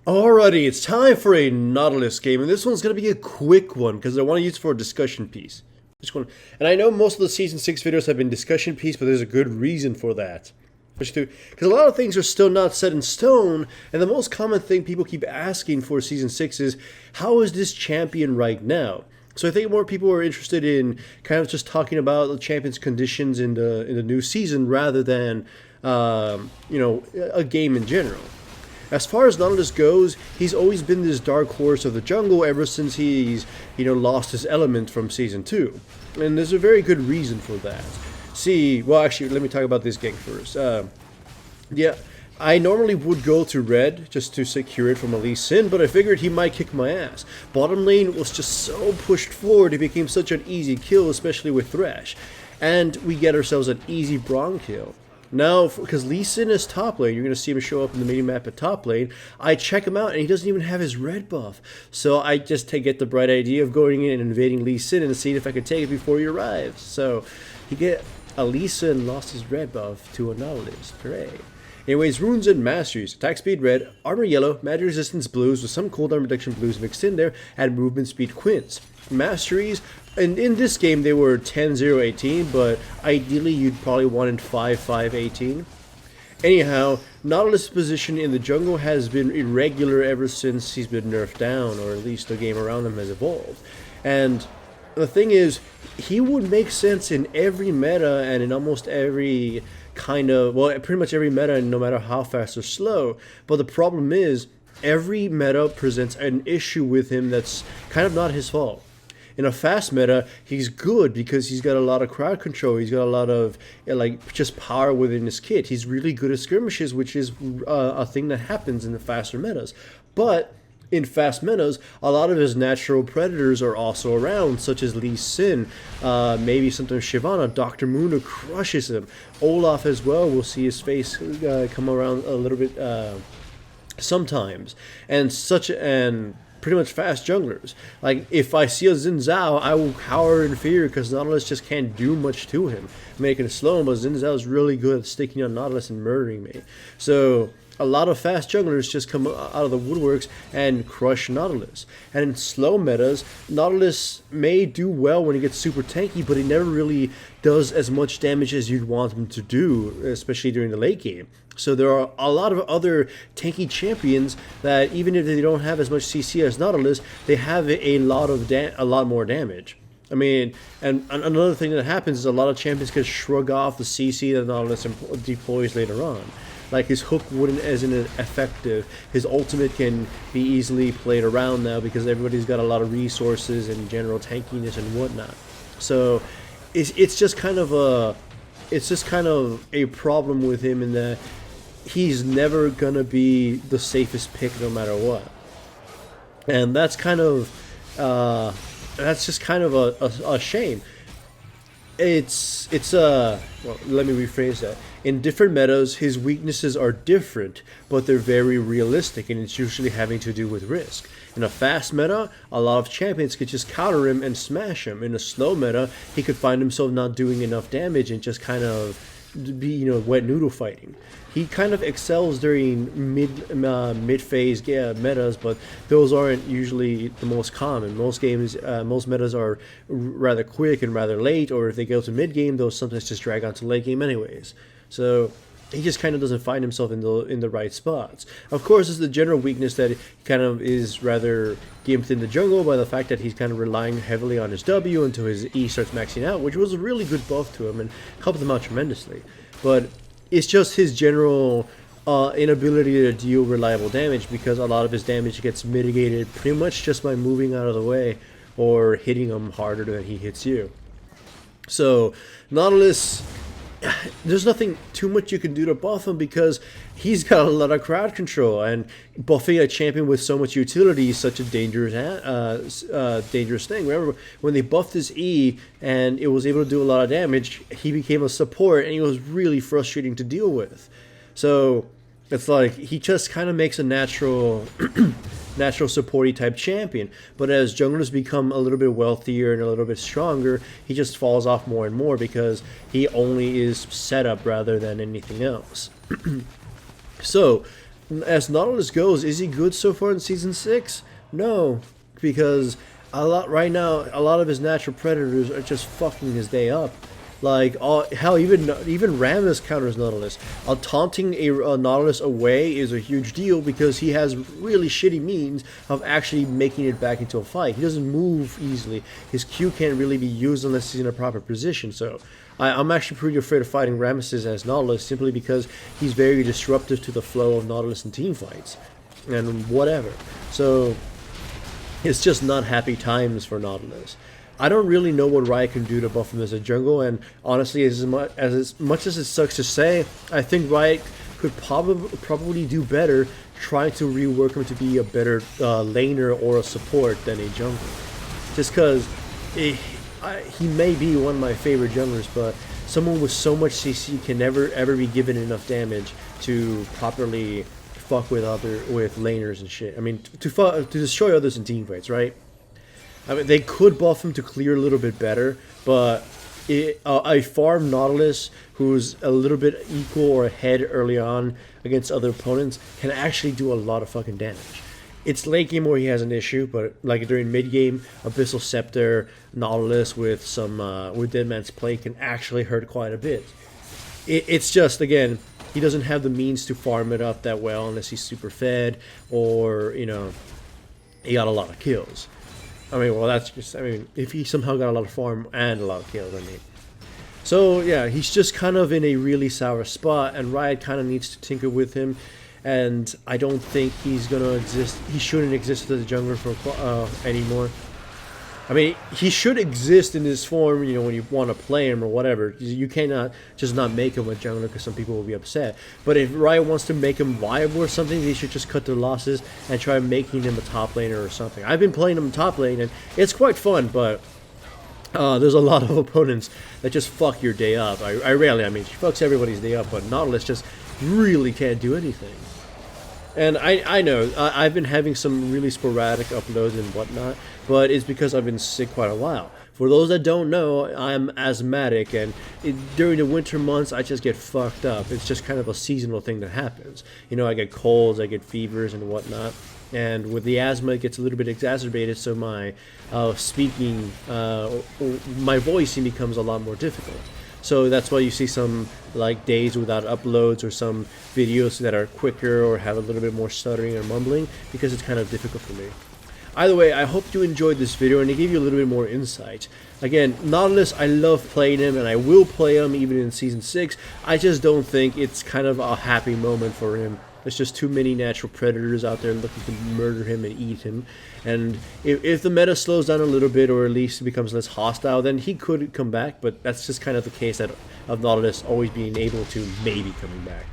Alrighty, it's time for a Nautilus game, and this one's going to be a quick one because I want to use it for a discussion piece. And I know most of the Season 6 videos have been discussion piece, but there's a good reason for that. Because a lot of things are still not set in stone, and the most common thing people keep asking for Season 6 is, how is this champion right now? So I think more people are interested in kind of just talking about the champion's conditions in the new season rather than, a game in general. As far as Nautilus goes, he's always been this dark horse of the jungle ever since he's, lost his element from Season 2. And there's a very good reason for that. Actually, let me talk about this gang first. I normally would go to red just to secure it from a Lee Sin, but I figured he might kick my ass. Bottom lane was just so pushed forward, it became such an easy kill, especially with Thresh. And we get ourselves an easy Braum kill. Now, because Lee Sin is top lane, you're going to see him show up in the mini-map at top lane. I check him out, and he doesn't even have his red buff. So I just get the bright idea of going in and invading Lee Sin and seeing if I can take it before he arrives. So he get a Lee Sin lost his red buff to a Nautilus. Hooray. Anyways, runes and masteries. Attack speed red, armor yellow, magic resistance blues with some cooldown reduction blues mixed in there, and movement speed quints. Masteries, and in this game they were 10, 0, 18, but ideally you'd probably want in 5, 5, 18. Anyhow, Nautilus' position in the jungle has been irregular ever since he's been nerfed down, or at least the game around him has evolved. And the thing is, he would make sense in every meta and in almost every pretty much every meta, and no matter how fast or slow. But the problem is, every meta presents an issue with him that's kind of not his fault. In a fast meta, he's good because he's got a lot of crowd control. He's got a lot of just power within his kit. He's really good at skirmishes, which is a thing that happens in the faster metas. But in fast metas, a lot of his natural predators are also around, such as Lee Sin, maybe sometimes Shyvana. Dr. Muna crushes him. Olaf as well, we'll see his face come around a little bit sometimes. And pretty much fast junglers. Like, if I see a Xin Zhao, I will cower in fear because Nautilus just can't do much to him. Making it slow, but Xin Zhao is really good at sticking on Nautilus and murdering me. So a lot of fast junglers just come out of the woodworks and crush Nautilus. And in slow metas, Nautilus may do well when he gets super tanky, but he never really does as much damage as you'd want him to do, especially during the late game. So there are a lot of other tanky champions that even if they don't have as much CC as Nautilus, they have a lot more damage. I mean, and another thing that happens is a lot of champions can shrug off the CC that Nautilus deploys later on. Like, his hook isn't effective. His ultimate can be easily played around now because everybody's got a lot of resources and general tankiness and whatnot. So it's just kind of a problem with him in that he's never gonna be the safest pick no matter what. And that's just kind of a shame. Let me rephrase that. In different metas, his weaknesses are different, but they're very realistic, and it's usually having to do with risk. In a fast meta, a lot of champions could just counter him and smash him. In a slow meta, he could find himself not doing enough damage and just kind of be, wet noodle fighting. He kind of excels during mid-phase metas, but those aren't usually the most common. Most metas are rather quick and rather late, or if they go to mid-game, those sometimes just drag on to late game anyways. So he just kind of doesn't find himself in the right spots. Of course, it's the general weakness that he kind of is rather gimped in the jungle by the fact that he's kind of relying heavily on his W until his E starts maxing out, which was a really good buff to him and helped him out tremendously. But it's just his general inability to deal reliable damage, because a lot of his damage gets mitigated pretty much just by moving out of the way or hitting him harder than he hits you. So Nautilus, there's nothing too much you can do to buff him because he's got a lot of crowd control, and buffing a champion with so much utility is such a dangerous thing. Remember when they buffed his E and it was able to do a lot of damage, he became a support and he was really frustrating to deal with. So it's like he just kind of makes a natural supporty type champion, but as junglers become a little bit wealthier and a little bit stronger, he just falls off more and more because he only is setup rather than anything else. So as Nautilus goes, is he good so far in Season 6? No, because right now, a lot of his natural predators are just fucking his day up. Like, hell, even Rammus counters Nautilus. Taunting a Nautilus away is a huge deal because he has really shitty means of actually making it back into a fight. He doesn't move easily. His Q can't really be used unless he's in a proper position. So I'm actually pretty afraid of fighting Rammus as Nautilus simply because he's very disruptive to the flow of Nautilus in team fights and whatever. So it's just not happy times for Nautilus. I don't really know what Riot can do to buff him as a jungle, and honestly, as much as it sucks to say, I think Riot could probably do better trying to rework him to be a better laner or a support than a jungle. Just because he may be one of my favorite junglers, but someone with so much CC can never ever be given enough damage to properly fuck with laners and shit. I mean, to destroy others in teamfights, right? I mean, they could buff him to clear a little bit better, but a farm Nautilus who's a little bit equal or ahead early on against other opponents can actually do a lot of fucking damage. It's late game where he has an issue, but like during mid game, Abyssal Scepter Nautilus with Dead Man's Play can actually hurt quite a bit. It's just, again, he doesn't have the means to farm it up that well unless he's super fed or, you know, he got a lot of kills. I mean, well, that's just, I mean, if he somehow got a lot of farm and a lot of kills, I mean. So, yeah, he's just kind of in a really sour spot, and Riot kind of needs to tinker with him, and I don't think he's going to exist, he shouldn't exist as a jungler for anymore. I mean, he should exist in this form, you know, when you want to play him or whatever. You cannot just not make him a jungler because some people will be upset. But if Riot wants to make him viable or something, they should just cut their losses and try making him a top laner or something. I've been playing him top lane, and it's quite fun, but there's a lot of opponents that just fuck your day up. I mean, she fucks everybody's day up, but Nautilus just really can't do anything. And I know, I've been having some really sporadic uploads and whatnot, but it's because I've been sick quite a while. For those that don't know, I'm asthmatic, and during the winter months, I just get fucked up. It's just kind of a seasonal thing that happens. You know, I get colds, I get fevers and whatnot, and with the asthma, it gets a little bit exacerbated, so my speaking, my voicing becomes a lot more difficult. So that's why you see some like days without uploads or some videos that are quicker or have a little bit more stuttering or mumbling, because it's kind of difficult for me. Either way, I hope you enjoyed this video and it gave you a little bit more insight. Again, Nautilus, I love playing him and I will play him even in Season 6. I just don't think it's kind of a happy moment for him. There's just too many natural predators out there looking to murder him and eat him. And if the meta slows down a little bit, or at least becomes less hostile, then he could come back. But that's just kind of the case of Nautilus always being able to maybe coming back.